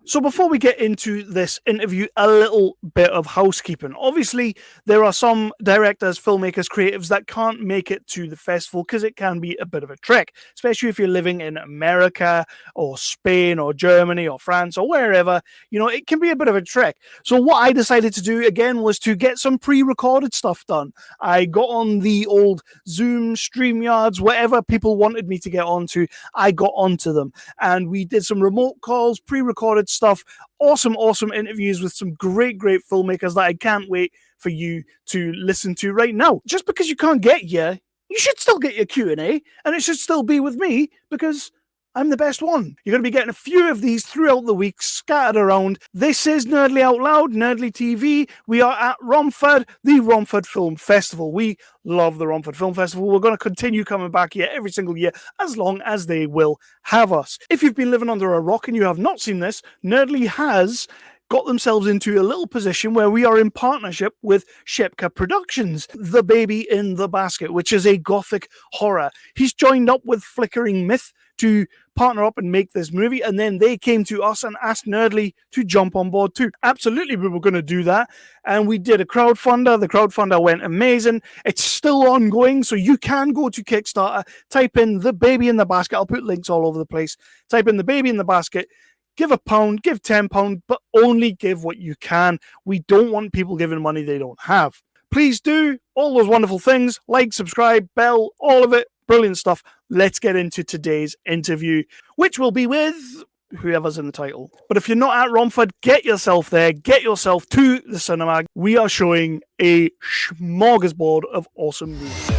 So before we get into this interview, a little bit of housekeeping. Obviously, there are some directors, filmmakers, creatives that can't make it to the festival because it can be a bit of a trek, especially if you're living in America or Spain or Germany or France or wherever. It can be a bit of a trek. So what I decided to do again was to get some pre-recorded stuff done. I got on the old Zoom, StreamYards, whatever people wanted me to get onto, I got onto them. And we did some remote calls, pre-recorded stuff, awesome interviews with some great filmmakers that I can't wait for you to listen to right now. Just because you can't get here, you should still get your Q&A, and it should still be with me because I'm the best one. You're going to be getting a few of these throughout the week, scattered around. This is Nerdly Out Loud, Nerdly TV. We are at Romford, the Romford Film Festival. We love the Romford Film Festival. We're going to continue coming back here every single year as long as they will have us. If you've been living under a rock and you have not seen this, Nerdly has got themselves into a little position where we are in partnership with Shepka Productions, The Baby in the Basket, which is a gothic horror. He's joined up with Flickering Myth to partner up and make this movie, and then they came to us and asked Nerdly to jump on board too. Absolutely, we were going to do that, and we did a crowdfunder. The crowdfunder went amazing. It's still ongoing, so you can go to Kickstarter, type in The Baby in the Basket. I'll put links all over the place. Type in The Baby in the Basket. Give £1, give £10, but only give what you can. We don't want people giving money they don't have. Please do all those wonderful things. Like, subscribe, bell, all of it. Brilliant stuff. Let's get into today's interview, which will be with whoever's in the title. But if you're not at Romford, get yourself there. Get yourself to the cinema. We are showing a smorgasbord of awesome movies.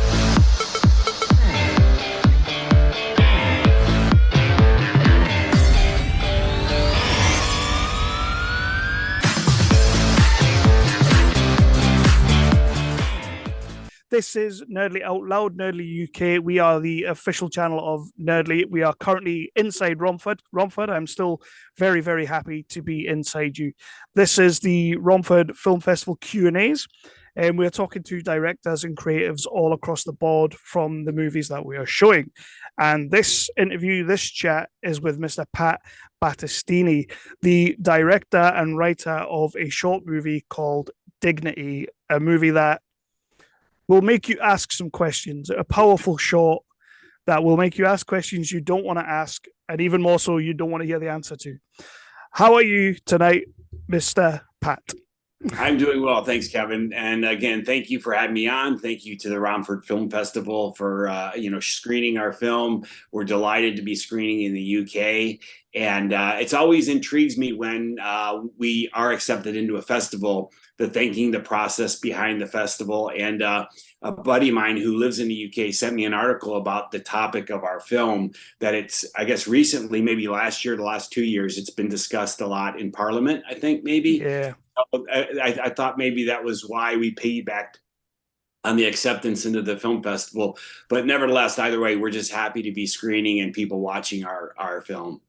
This is Nerdly Out Loud, Nerdly UK. We are the official channel of Nerdly. We are currently inside Romford. I'm still very, very happy to be inside you. This is the Romford Film Festival Q&As, and we're talking to directors and creatives all across the board from the movies that we are showing. And this interview, this chat, is with Mr. Pat Battistini, the director and writer of a short movie called Dignity, a movie that will make you ask some questions. A powerful short that will make you ask questions you don't want to ask, and even more so, you don't want to hear the answer to. How are you tonight, Mr. Pat? I'm doing well. Thanks, Kevin. And again, thank you for having me on. Thank you to the Romford Film Festival for, screening our film. We're delighted to be screening in the UK. And it's always intrigues me when we are accepted into a festival, the process behind the festival. And a buddy of mine who lives in the UK sent me an article about the topic of our film, that it's, I guess, recently, maybe last year, the last 2 years, it's been discussed a lot in Parliament, I think, maybe. Yeah. I thought maybe that was why we piggybacked on the acceptance into the film festival. But nevertheless, either way, we're just happy to be screening and people watching our film.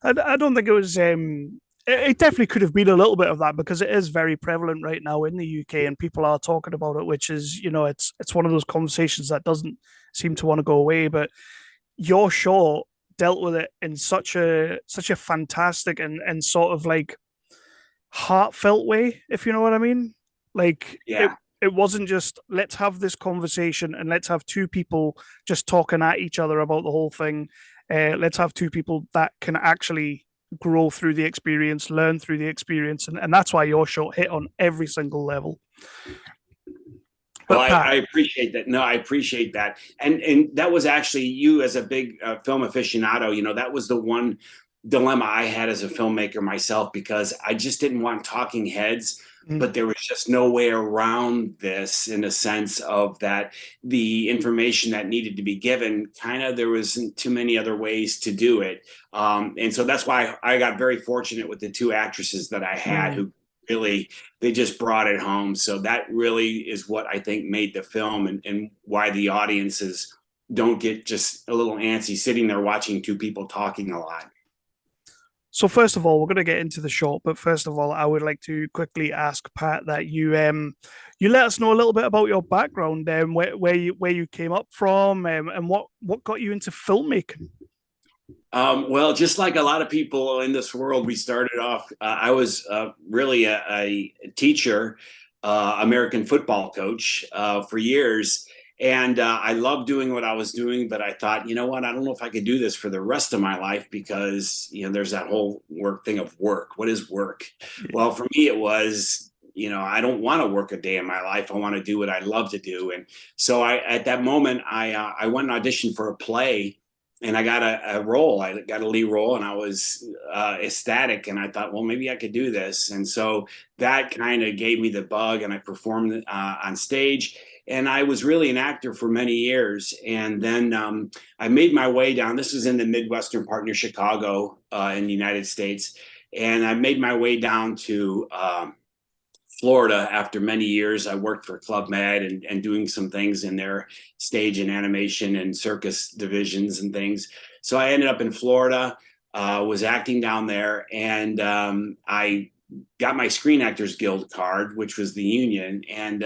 I don't think it was... it definitely could have been a little bit of that, because it is very prevalent right now in the UK and people are talking about it, which is, it's one of those conversations that doesn't seem to want to go away. But your short dealt with it in such a fantastic and sort of like heartfelt way, if you know what I mean. Like, yeah. It wasn't just let's have this conversation and let's have two people just talking at each other about the whole thing. Let's have two people that can actually grow through the experience, learn through the experience, and that's why your show hit on every single level. Well, I appreciate that. No, I appreciate that. And that was actually, you as a big film aficionado, that was the one dilemma I had as a filmmaker myself, because I just didn't want talking heads, but there was just no way around this, in a sense of that the information that needed to be given, there wasn't too many other ways to do it. And so that's why I got very fortunate with the two actresses that I had who really, they just brought it home. So that really is what I think made the film, and why the audiences don't get just a little antsy sitting there watching two people talking a lot. So first of all, we're going to get into the short, but first of all, I would like to quickly ask Pat that you let us know a little bit about your background, where you came up from, and what got you into filmmaking. Well, just like a lot of people in this world, we started off. I was really a teacher, American football coach for years, and I loved doing what I was doing. But I thought, you know what? I don't know if I could do this for the rest of my life because there's that whole work thing of work. What is work? Yeah. Well, for me, it was. I don't want to work a day in my life. I want to do what I love to do, and so at that moment, I went and auditioned for a play and I got a role. I got a lead role, and I was ecstatic. And I thought, well, maybe I could do this. And so that kind of gave me the bug, and I performed on stage. And I was really an actor for many years. And then I made my way down. This was in the Midwestern part near Chicago in the United States. And I made my way down to Florida after many years. I worked for Club Med and doing some things in their stage and animation and circus divisions and things. So I ended up in Florida, was acting down there, and I got my Screen Actors Guild card, which was the union. And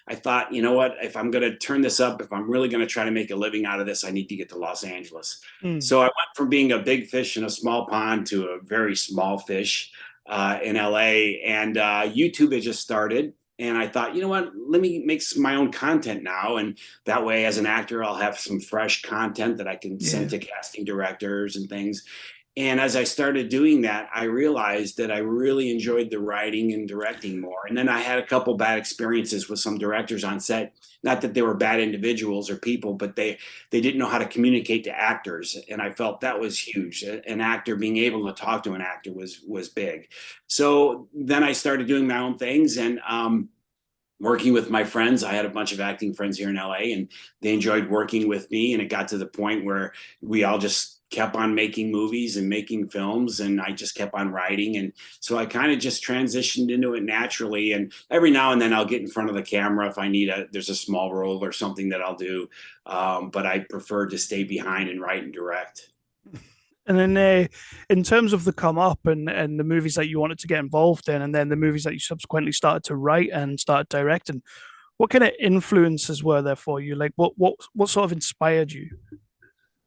I thought, you know what, if I'm going to turn this up, if I'm really going to try to make a living out of this, I need to get to Los Angeles. Mm. So I went from being a big fish in a small pond to a very small fish in LA, and YouTube had just started. And I thought, you know what, let me make my own content now. And that way, as an actor, I'll have some fresh content that I can send to casting directors and things. And as I started doing that, I realized that I really enjoyed the writing and directing more. And then I had a couple bad experiences with some directors on set. Not that they were bad individuals or people, but they didn't know how to communicate to actors. And I felt that was huge. An actor being able to talk to an actor was big. So then I started doing my own things and working with my friends. I had a bunch of acting friends here in LA, and they enjoyed working with me. And it got to the point where we all just kept on making movies and making films, and I just kept on writing. And so I kind of just transitioned into it naturally. And every now and then I'll get in front of the camera if I need there's a small role or something that I'll do. But I prefer to stay behind and write and direct. And then, in terms of the come up and the movies that you wanted to get involved in, and then the movies that you subsequently started to write and started directing, what kind of influences were there for you? Like, what sort of inspired you?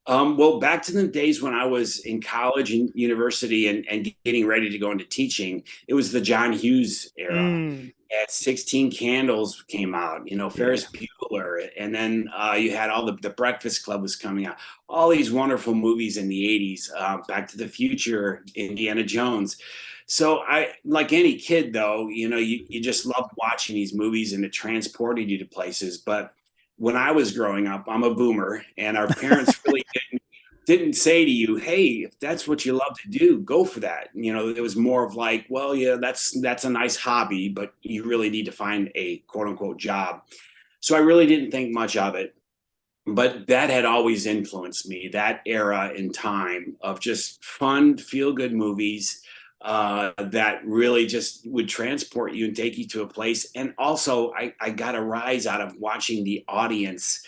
Well, back to the days when I was in college and university and getting ready to go into teaching, it was the John Hughes era. Mm, At 16 Candles came out, yeah. Ferris Bueller, and then you had all the Breakfast Club was coming out, all these wonderful movies in the 80s, Back to the Future, Indiana Jones. So I, like any kid though, you just loved watching these movies and it transported you to places. But when I was growing up, I'm a boomer, and our parents really didn't say to you, "Hey, if that's what you love to do, go for that." It was more of like, "Well, yeah, that's a nice hobby, but you really need to find a quote unquote job." So I really didn't think much of it, but that had always influenced me. That era in time of just fun, feel good movies that really just would transport you and take you to a place. And also, I got a rise out of watching the audience,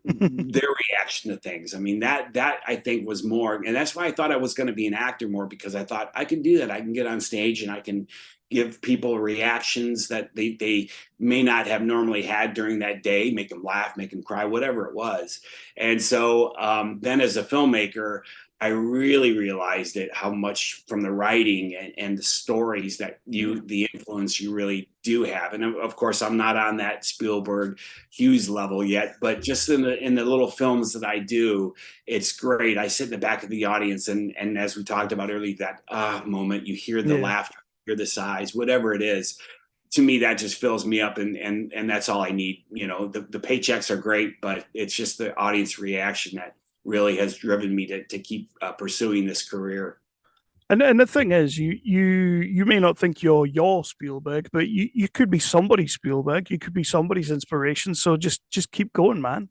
their reaction to things. I mean, that I think was more, and that's why I thought I was going to be an actor more, because I thought I can do that. I can get on stage and I can give people reactions that they may not have normally had during that day, make them laugh, make them cry, whatever it was. And so then as a filmmaker, I really realized it, how much from the writing and the stories that the influence you really do have. And of course, I'm not on that Spielberg Hughes level yet, but just in the little films that I do, it's great. I sit in the back of the audience, and as we talked about earlier, that moment, you hear the Yeah. laughter, hear the sighs, whatever it is. To me, that just fills me up, and that's all I need. The paychecks are great, but it's just the audience reaction that really has driven me to keep pursuing this career. And the thing is, you may not think you're your Spielberg, but you could be somebody's Spielberg. You could be somebody's inspiration. So just keep going, man.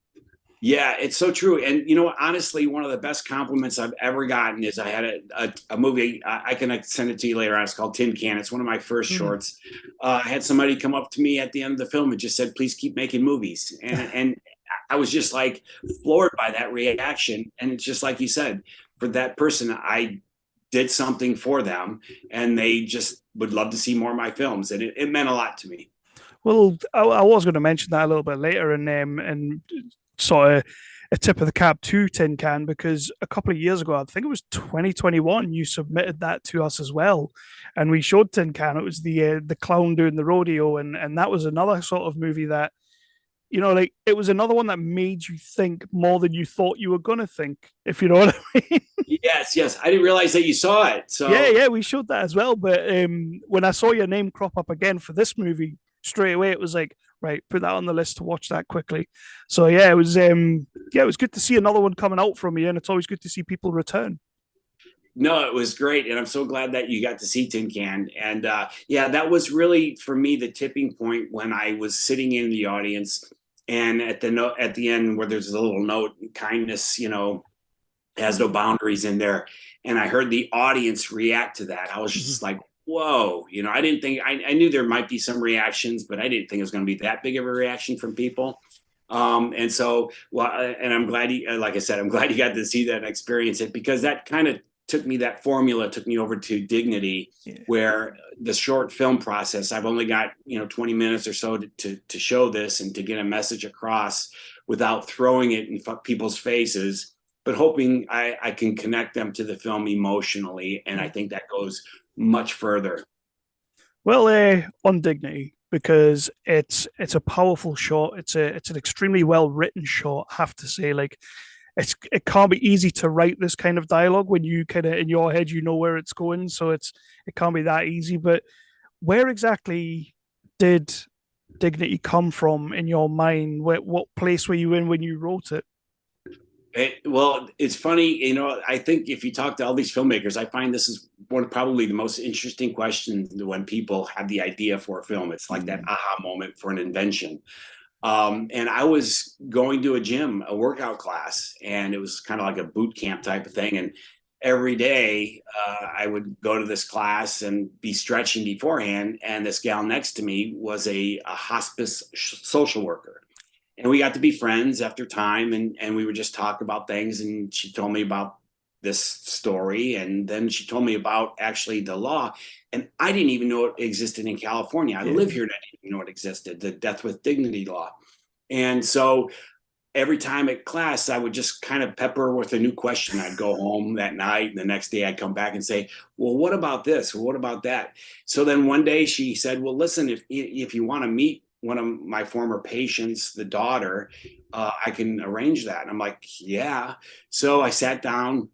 Yeah, it's so true. And honestly, one of the best compliments I've ever gotten is I had a movie. I can send it to you later on. It's called Tin Can. It's one of my first Mm. shorts. I had somebody come up to me at the end of the film and just said, "Please keep making movies." And I was just like floored by that reaction. And it's just like you said, for that person, I did something for them, and they just would love to see more of my films, and it meant a lot to me. Well, I was going to mention that a little bit later, and sort of a tip of the cap to Tin Can, because a couple of years ago, I think it was 2021, you submitted that to us as well, and we showed Tin Can. It was the clown doing the rodeo, and that was another sort of movie that, like, it was another one that made you think more than you thought you were gonna think, if you know what I mean. Yes, yes. I didn't realize that you saw it. Yeah, So yeah, we showed that as well. But when I saw your name crop up again for this movie, straight away it was like, right, put that on the list to watch that quickly. So yeah, it was good to see another one coming out from you, and it's always good to see people return. no, it was great, and I'm so glad that you got to see Tin Can. And yeah, that was really for me the tipping point when I was sitting in the audience, and at the end where there's a little note, kindness, has no boundaries in there, and I heard the audience react to that. I was Mhm. just like, whoa, I didn't think I knew there might be some reactions, but I didn't think it was going to be that big of a reaction from people. And so, well, and I'm glad like I said, I'm glad you got to see that and experience it, because that kind of that formula took me over to Dignity, Yeah. where the short film process, I've only got 20 minutes or so to show this and to get a message across without throwing it in people's faces, but hoping I can connect them to the film emotionally, and I think that goes much further. Well, on Dignity, because it's a powerful shot. It's an extremely well written shot. I have to say, like, it can't be easy to write this kind of dialogue when you kind of in your head you know where it's going. So it can't be that easy. But where exactly did Dignity come from in your mind? What place were you in when you wrote it? Well, it's funny, I think if you talk to all these filmmakers, I find this is one probably the most interesting questions when people have the idea for a film. It's like that aha moment for an invention. And I was going to a gym, a workout class, and it was kind of like a boot camp type of thing. And every day I would go to this class and be stretching beforehand. And this gal next to me was a hospice social worker, and we got to be friends after time, and we would just talk about things, and she told me about this story, and then she told me about actually the law, and I didn't even know it existed in California. I live Yeah. here and I didn't even know it existed, the death with dignity law. And so every time at class I would just kind of pepper her with a new question. I'd go home that night, and the next day I'd come back and say, well, what about this, well, what about that? So then one day she said, well, listen, if you want to meet one of my former patients, the daughter, I can arrange that. And I'm like, yeah. So I sat down,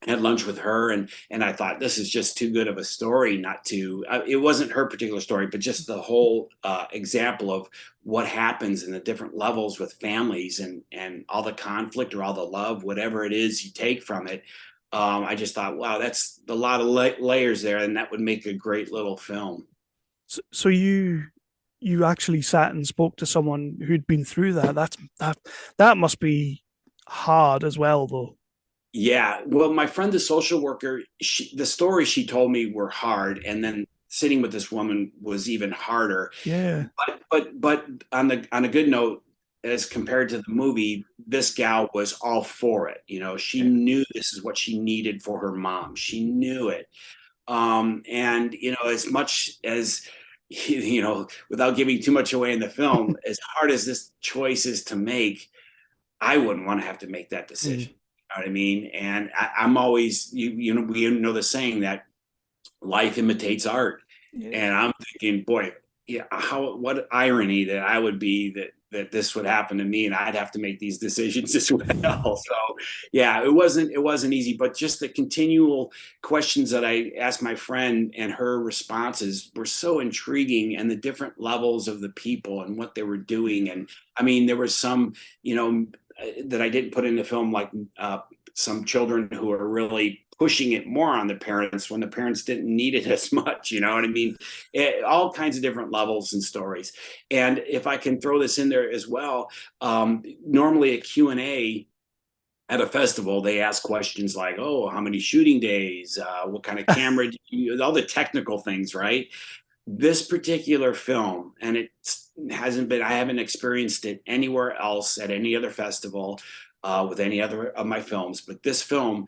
had lunch with her, and I thought, this is just too good of a story not to. It wasn't her particular story, but just the whole example of what happens in the different levels with families, and all the conflict or all the love, whatever it is you take from it. I just thought, wow, that's a lot of layers there, and that would make a great little film. So you actually sat and spoke to someone who'd been through that. That must be hard as well, though. Yeah, well, my friend, the social worker, the stories she told me were hard, and then sitting with this woman was even harder. Yeah. But on a good note, as compared to the movie, this gal was all for it. She Yeah. knew this is what she needed for her mom. She knew it. And as much as without giving too much away in the film, as hard as this choice is to make, I wouldn't want to have to make that Mm. decision. You know what I mean? And I'm always, we know the saying that life imitates art. Yeah. And I'm thinking, boy, yeah, what irony that I would be that this would happen to me, and I'd have to make these decisions as well. So yeah, it wasn't easy, but just the continual questions that I asked my friend, and her responses were so intriguing, and the different levels of the people and what they were doing. And I mean, there was some, that I didn't put in the film, like some children who are really pushing it more on the parents when the parents didn't need it as much. You know what I mean? All kinds of different levels and stories. And if I can throw this in there as well, normally a Q&A at a festival, they ask questions like, oh, how many shooting days? What kind of camera? All the technical things, right? This particular film, and I haven't experienced it anywhere else at any other festival with any other of my films, but this film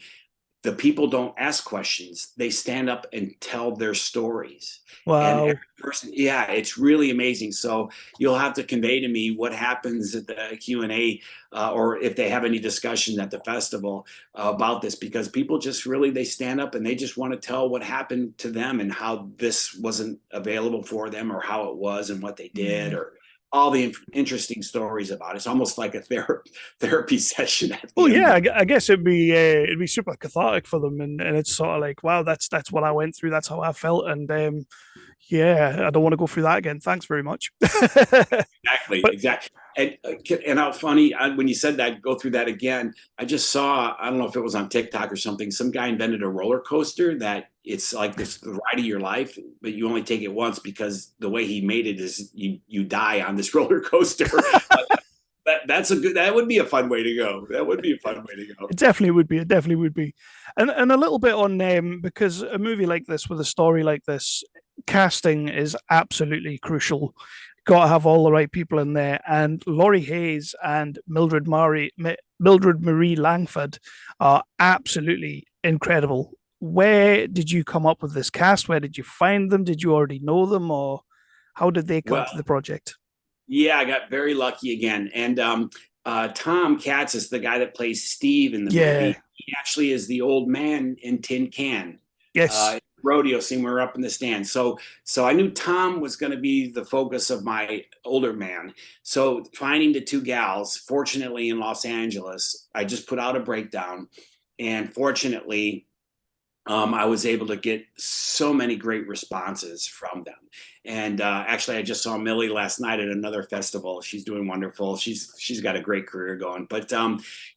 the people don't ask questions. They stand up and tell their stories. And Wow. every person, yeah, it's really amazing. So you'll have to convey to me what happens at the Q&A, or if they have any discussion at the festival about this, because people just really, they stand up and they just want to tell what happened to them and how this wasn't available for them, or how it was and what they did, Yeah. or all the interesting stories about it. It's almost like a therapy session at Well, the end of yeah, the. I guess it'd be super cathartic for them, and it's sort of like, wow, that's what I went through, that's how I felt, and yeah, I don't want to go through that again. Thanks very much. Exactly, But exactly. And how funny, when you said that, go through that again. I just saw, I don't know if it was on TikTok or something. Some guy invented a roller coaster that it's like this the ride of your life, but you only take it once, because the way he made it is you die on this roller coaster. That would be a fun way to go. That would be a fun way to go. it definitely would be. It definitely would be, and a little bit on because a movie like this with a story like this, casting is absolutely crucial. Got to have all the right people in there, and Laurie Hayes and Mildred Marie Langford are absolutely incredible. Where did you come up with this cast? Where did you find them? Did you already know them, or how did they come Well, to the project? yeah, I got very lucky again. And Tom Katz is the guy that plays Steve in the Yeah. movie. He actually is the old man in Tin Can. Yes. Rodeo scene, we were up in the stand. So I knew Tom was going to be the focus of my older man. So finding the two gals, fortunately in Los Angeles, I just put out a breakdown, and fortunately I was able to get so many great responses from them. And actually, I just saw Millie last night at another festival. She's doing wonderful. She's got a great career going. But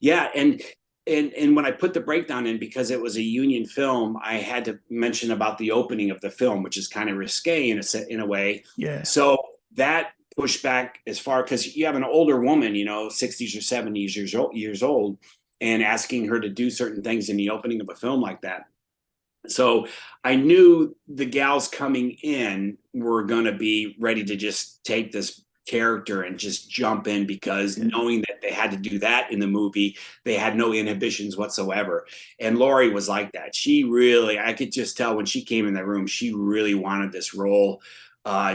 yeah, and when I put the breakdown in, because it was a union film, I had to mention about the opening of the film, which is kind of risque in a way. Yeah. So that pushed back as far, because you have an older woman, 60s or 70s years old, and asking her to do certain things in the opening of a film like that. So I knew the gals coming in were going to be ready to just take this character and just jump in, because Yeah. knowing that they had to do that in the movie, they had no inhibitions whatsoever. And Laurie was like that. She really, I could just tell when she came in the room, she really wanted this role.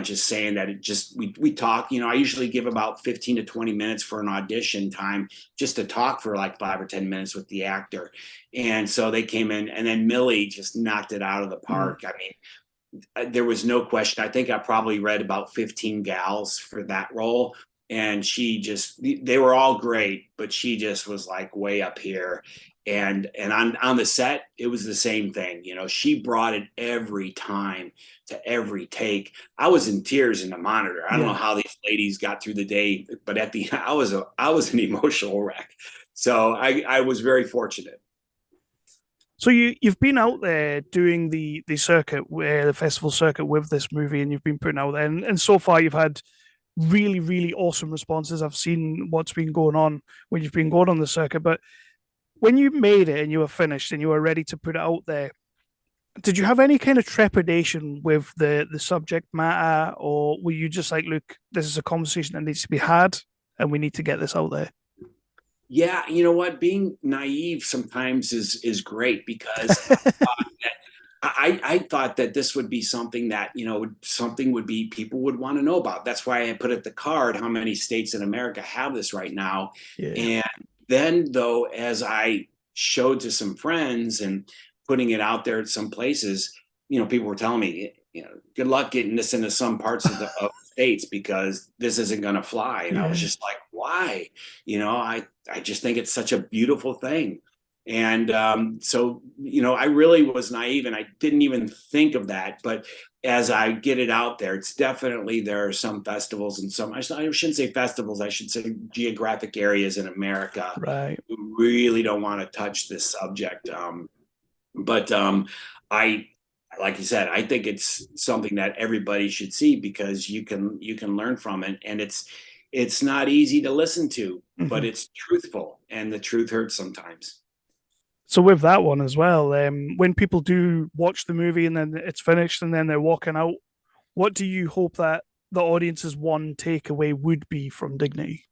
Just saying that, it just, we talk, I usually give about 15 to 20 minutes for an audition time, just to talk for like 5 or 10 minutes with the actor. And so they came in, and then Millie just knocked it out of the Mm. park. I mean, there was no question. I think I probably read about 15 gals for that role. And they were all great, but she just was like way up here. And on the set, it was the same thing. She brought it every time, to every take. I was in tears in the monitor. I don't know Yeah. how these ladies got through the day, but at the I was an emotional wreck. So I was very fortunate. So you've been out there doing the circuit, where the festival circuit with this movie, and you've been putting out there, and so far you've had really really awesome responses. I've seen what's been going on when you've been going on the circuit, but when you made it and you were finished and you were ready to put it out there, did you have any kind of trepidation with the subject matter, or were you just like, look, this is a conversation that needs to be had, and we need to get this out there? Yeah, you know what? Being naive sometimes is great, because I thought that this would be something that something would be people would want to know about. That's why I put at the card how many states in America have this right now. Yeah. And then, though, as I showed to some friends and putting it out there at some places, people were telling me, good luck getting this into some parts of states, because this isn't going to fly. And I was Yeah. just like, why? I just think it's such a beautiful thing. And so, I really was naive, and I didn't even think of that. But as I get it out there, it's definitely, there are some festivals and I shouldn't say festivals, I should say geographic areas in America Right. who really don't want to touch this subject. But I, like you said, I think it's something that everybody should see, because you can learn from it, and it's not easy to listen to, but Mm-hmm. it's truthful, and the truth hurts sometimes. So with that one as well, when people do watch the movie and then it's finished and then they're walking out, what do you hope that the audience's one takeaway would be from Dignity?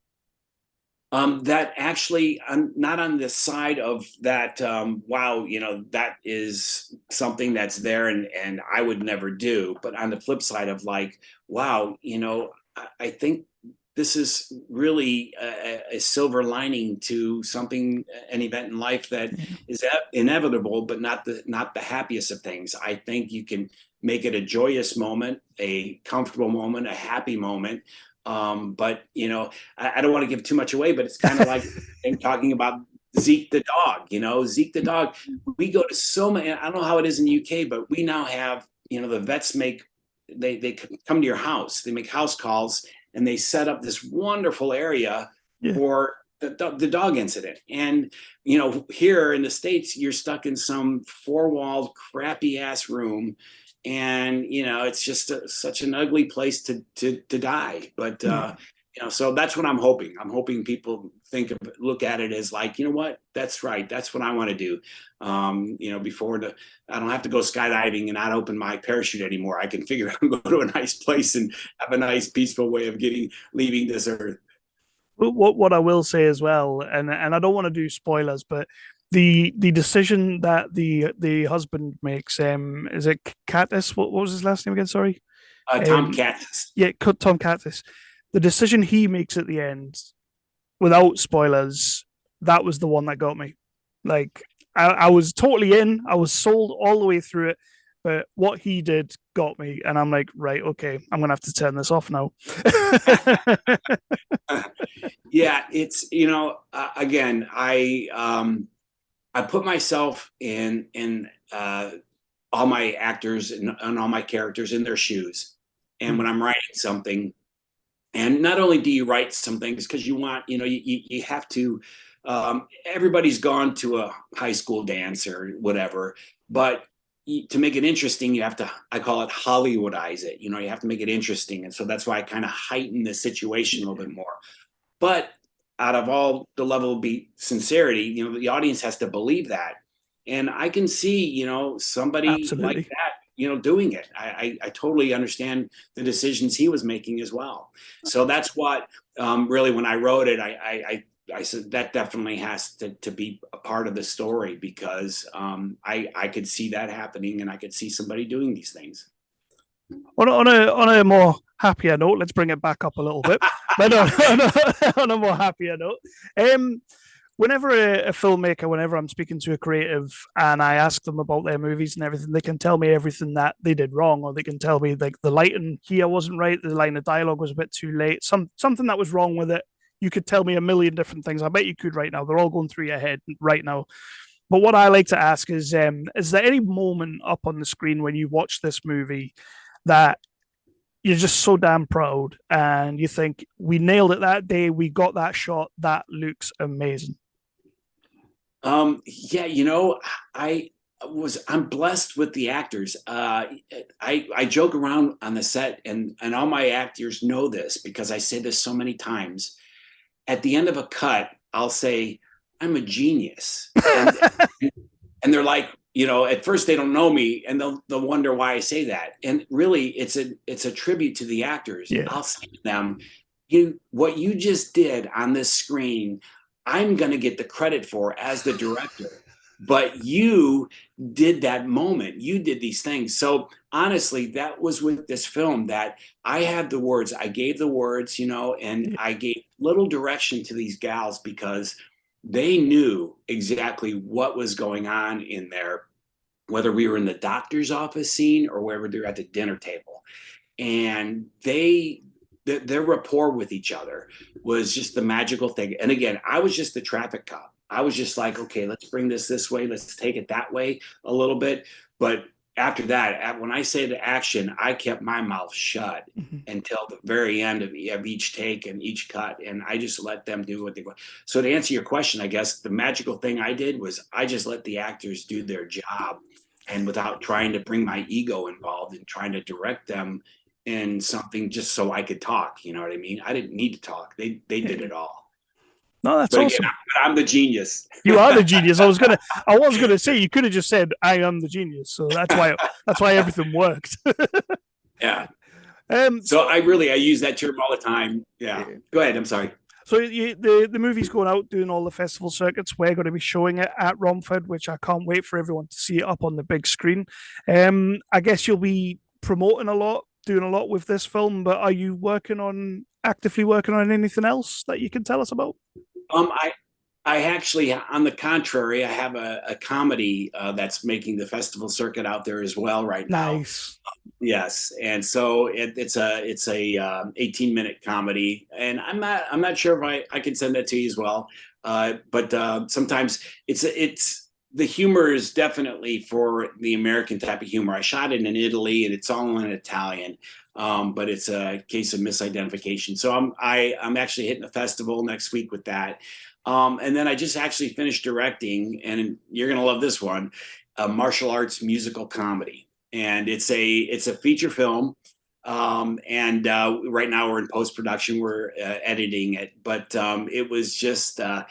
That actually, I'm not on the side of that. Wow, that is something that's there, and I would never do. But on the flip side of like, wow, I think this is really a silver lining to something, an event in life that is inevitable, but not the happiest of things. I think you can make it a joyous moment, a comfortable moment, a happy moment. But I don't want to give too much away, but it's kind of like talking about Zeke the dog. Zeke the dog. We go to so many. I don't know how it is in the UK, but we now have the vets they come to your house. They make house calls and they set up this wonderful area for the dog incident. And here in the States, you're stuck in some four-walled, crappy ass room. And it's just such an ugly place to die. But so that's what I'm hoping. I'm hoping people look at it as like, what? That's right. That's what I want to do. I don't have to go skydiving and not open my parachute anymore. I can figure out and go to a nice place and have a nice, peaceful way of leaving this earth. What I will say as well, and I don't want to do spoilers, but the decision that the husband makes, is it Kattis? What was his last name again? Sorry, Tom Kattis. Yeah, Tom Kattis. The decision he makes at the end, without spoilers, that was the one that got me. Like I was totally in. I was sold all the way through it. But what he did got me, and I'm like, right, okay, I'm gonna have to turn this off now. Yeah, it's again, I put myself in all my actors and all my characters in their shoes, and when I'm writing something, and not only do you write some things because you want, you have to. Everybody's gone to a high school dance or whatever, but to make it interesting, you have to, I call it Hollywoodize it. You have to make it interesting. And so that's why I kind of heighten the situation a little bit more. But out of all the level of sincerity, the audience has to believe that. And I can see, somebody Absolutely. like that, doing it. I totally understand the decisions he was making as well. So that's what really, when I wrote it, I said that definitely has to be a part of the story because I could see that happening and I could see somebody doing these things. On a more happier note, let's bring it back up a little bit. But on a more happier note, whenever a filmmaker, whenever I'm speaking to a creative and I ask them about their movies and everything, they can tell me everything that they did wrong, or they can tell me like the lighting here wasn't right, the line of dialogue was a bit too late, something that was wrong with it. You could tell me a million different things. I bet you could right now. They're all going through your head right now. But what I like to ask is there any moment up on the screen when you watch this movie that you're just so damn proud and you think, we nailed it that day, we got that shot, that looks amazing? Yeah, I'm blessed with the actors. I joke around on the set, and all my actors know this because I say this so many times. At the end of a cut, I'll say, I'm a genius. And they're like, at first they don't know me and they'll wonder why I say that. And really it's a tribute to the actors. Yeah. I'll say to them, what you just did on this screen, I'm going to get the credit for as the director. But you did that moment. You did these things. So honestly, that was with this film that I had the words. I gave the words, and I gave little direction to these gals because they knew exactly what was going on in there, whether we were in the doctor's office scene or wherever they're at the dinner table. And their rapport with each other was just the magical thing. And again, I was just the traffic cop. I was just like, okay, let's bring this way. Let's take it that way a little bit. But after that, when I say the action, I kept my mouth shut until the very end of each take and each cut. And I just let them do what they want. So to answer your question, I guess the magical thing I did was I just let the actors do their job, and without trying to bring my ego involved and trying to direct them in something just so I could talk. You know what I mean? I didn't need to talk. They did it all. No, that's awesome. Again, I'm the genius. You are the genius. I was gonna say you could have just said I am the genius. So that's why everything worked. Yeah. So I use that term all the time. Yeah. Go ahead. I'm sorry. So the movie's going out doing all the festival circuits. We're going to be showing it at Romford, which I can't wait for everyone to see it up on the big screen. I guess you'll be promoting a lot, doing a lot with this film. But are you actively working on anything else that you can tell us about? I actually, on the contrary, I have a comedy that's making the festival circuit out there as well right now. Nice. Yes, and so it's a 18-minute comedy, and I'm not sure if I can send that to you as well. But sometimes it's the humor is definitely for the American type of humor. I shot it in Italy, and it's all in Italian. But it's a case of misidentification. So I'm actually hitting a festival next week with that. And then I just actually finished directing, and you're gonna love this one, a martial arts musical comedy, and it's a feature film. And right now we're in post production, we're editing it, but it was just a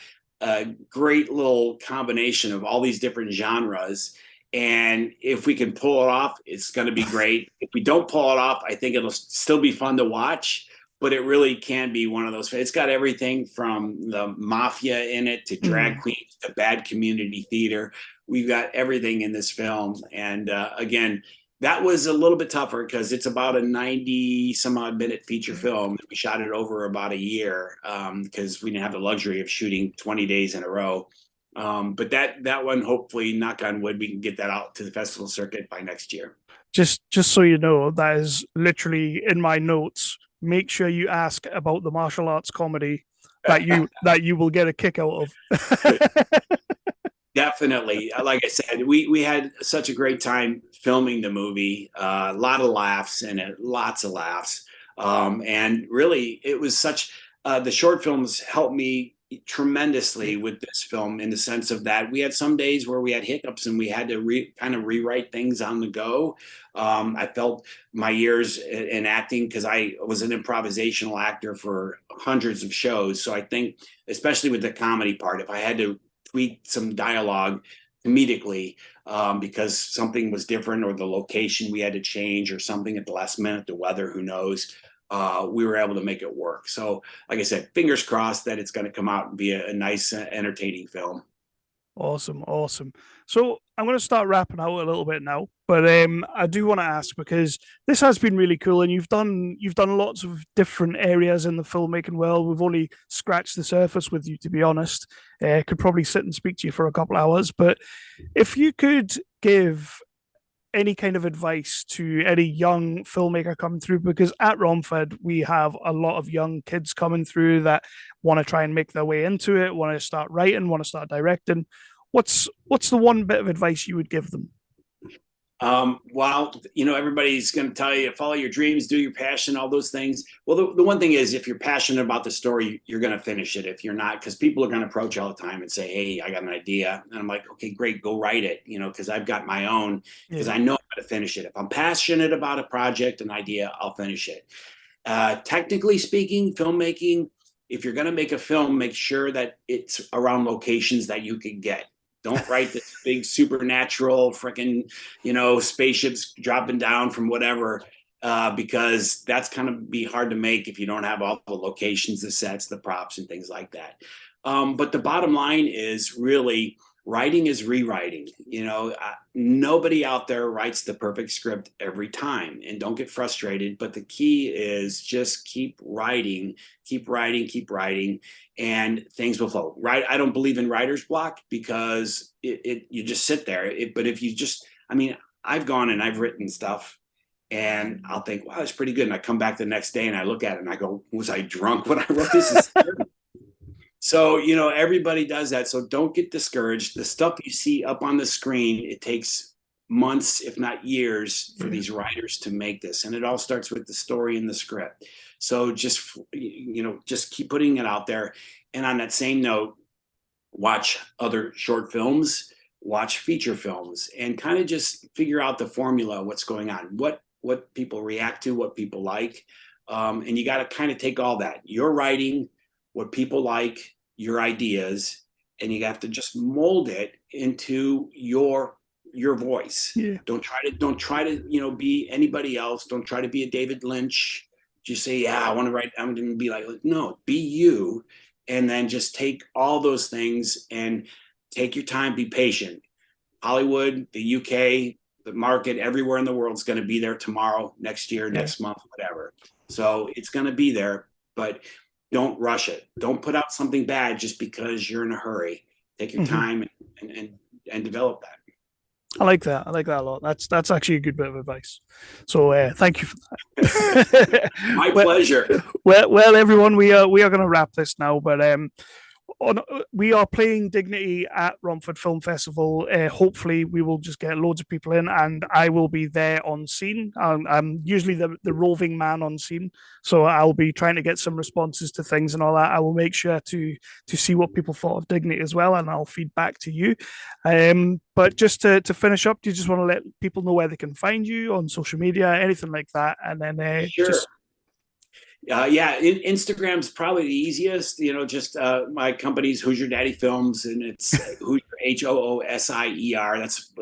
great little combination of all these different genres. And if we can pull it off, it's going to be great. If we don't pull it off, I think it'll still be fun to watch, but it really can be one of those. It's got everything from the mafia in it to drag queens to bad community theater. We've got everything in this film. And again, that was a little bit tougher because it's about a 90 some odd minute feature film. We shot it over about a year because we didn't have the luxury of shooting 20 days in a row. But that one, hopefully, knock on wood, we can get that out to the festival circuit by next year. Just so you know, that is literally in my notes. Make sure you ask about the martial arts comedy that you will get a kick out of. Definitely. Like I said, we had such a great time filming the movie. A lot of laughs in it, lots of laughs. And really, it was such. The short films helped me tremendously with this film in the sense of that we had some days where we had hiccups and we had to kind of rewrite things on the go. I felt my years in acting because I was an improvisational actor for hundreds of shows. So I think, especially with the comedy part, if I had to tweak some dialogue comedically because something was different or the location we had to change or something at the last minute, the weather, who knows, we were able to make it work. So, like I said, fingers crossed that it's going to come out and be a nice, entertaining film. Awesome, awesome. So I'm going to start wrapping out a little bit now, but I do want to ask because this has been really cool, and you've done lots of different areas in the filmmaking world. We've only scratched the surface with you, to be honest. Could probably sit and speak to you for a couple hours, but if you could give any kind of advice to any young filmmaker coming through, because at Romford we have a lot of young kids coming through that want to try and make their way into it, want to start writing, want to start directing. What's the one bit of advice you would give them? Well, everybody's going to tell you, follow your dreams, do your passion, all those things. Well, the one thing is, if you're passionate about the story, you're going to finish it. If you're not, because people are going to approach all the time and say, hey, I got an idea. And I'm like, okay, great, go write it, because I've got my own, because I know how to finish it. If I'm passionate about a project, an idea, I'll finish it. Technically speaking, filmmaking, if you're going to make a film, make sure that it's around locations that you can get. Don't write this big supernatural freaking, spaceships dropping down from whatever, because that's kind of be hard to make if you don't have all the locations, the sets, the props, and things like that. But the bottom line is really writing is rewriting. Nobody out there writes the perfect script every time, and don't get frustrated. But the key is just keep writing, and things will flow. Right? I don't believe in writer's block because you just sit there. But if you just, I've gone and I've written stuff, and I'll think, wow, it's pretty good, and I come back the next day and I look at it and I go, was I drunk when I wrote this? So, everybody does that. So don't get discouraged. The stuff you see up on the screen, it takes months, if not years, for these writers to make this. And it all starts with the story and the script. So just keep putting it out there. And on that same note, watch other short films, watch feature films, and kind of just figure out the formula, what's going on, what people react to, what people like. And you got to kind of take all that. Your writing, what people like, your ideas, and you have to just mold it into your voice. Yeah. Don't try to be anybody else. Don't try to be a David Lynch. Just say, yeah, I want to write, I'm going to be like, no, be you, and then just take all those things and take your time, be patient. Hollywood, the UK, the market, everywhere in the world is going to be there tomorrow, next year, next month, whatever. So it's going to be there, but don't rush it. Don't put out something bad just because you're in a hurry. Take your time and develop that. I like that. I like that a lot. That's actually a good bit of advice. So thank you for that. My pleasure. Well, everyone, we are going to wrap this now, but we are playing Dignity at Romford Film Festival. Hopefully, we will just get loads of people in, and I will be there on scene. I'm usually the roving man on scene, so I'll be trying to get some responses to things and all that. I will make sure to see what people thought of Dignity as well, and I'll feed back to you. But just to finish up, do you just want to let people know where they can find you on social media, anything like that, and then sure. Instagram's probably the easiest. Just my company's Hoosier Daddy Films, and it's Hoosier, Hoosier. That's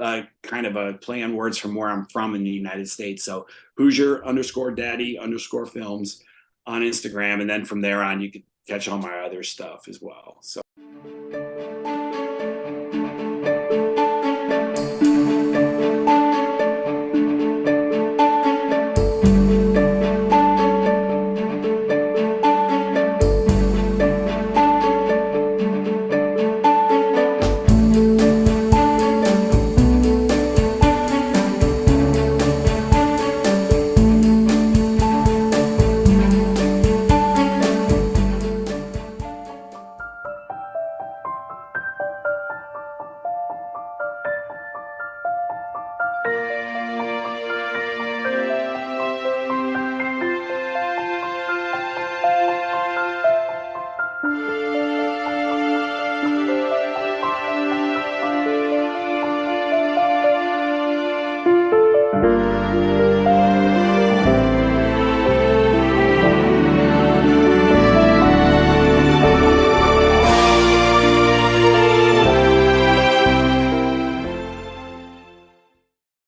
kind of a play on words from where I'm from in the United States. So Hoosier_Daddy_Films on Instagram, and then from there on, you can catch all my other stuff as well. So.